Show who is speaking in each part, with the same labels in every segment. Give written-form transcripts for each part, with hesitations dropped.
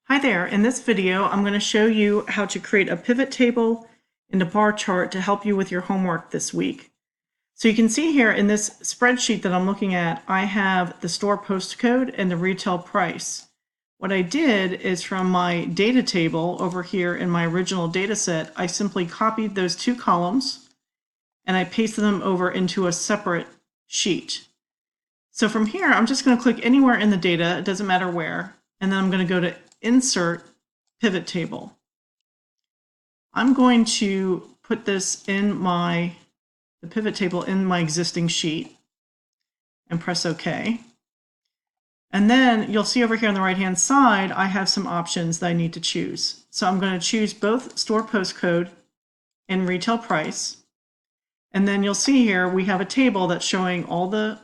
Speaker 1: Hi there, in this video I'm going to show you how to create a pivot table and a bar chart to help you with your homework this week. So you can see here in this spreadsheet that I'm looking at, I have the store postcode and the retail price. What I did is from my data table over here in my original data set, I simply copied those two columns and I pasted them over into a separate sheet. So from here, I'm just going to click anywhere in the data, it doesn't matter where, and then I'm going to go to Insert Pivot Table. I'm going to put this in the pivot table in my existing sheet and press OK. And then you'll see over here on the right-hand side, I have some options that I need to choose. So I'm going to choose both store postcode and retail price. And then you'll see here we have a table that's showing all the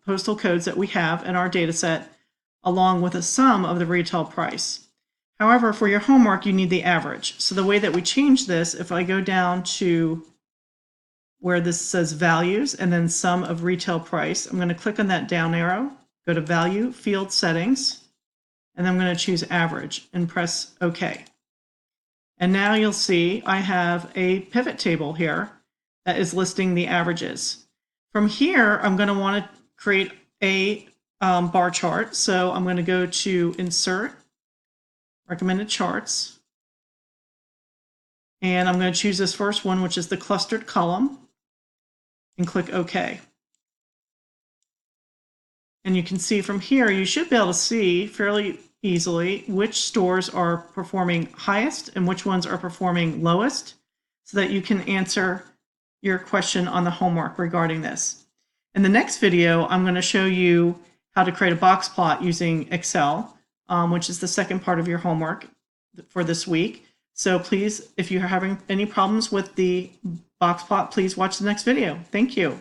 Speaker 1: postal codes that we have in our data set, along with a sum of the retail price. However, for your homework, you need the average. So the way that we change this, if I go down to where this says values and then sum of retail price, I'm going to click on that down arrow, go to value, field settings, and then I'm going to choose average and press OK. And now you'll see I have a pivot table here that is listing the averages. From here, I'm going to want to create a bar chart. So I'm going to go to Insert, Recommended Charts, and I'm going to choose this first one, which is the clustered column, and click OK. And you can see from here, you should be able to see fairly easily which stores are performing highest and which ones are performing lowest, so that you can answer your question on the homework regarding this. In the next video, I'm going to show you how to create a box plot using Excel, which is the second part of your homework for this week. So please, if you're having any problems with the box plot, please watch the next video. Thank you.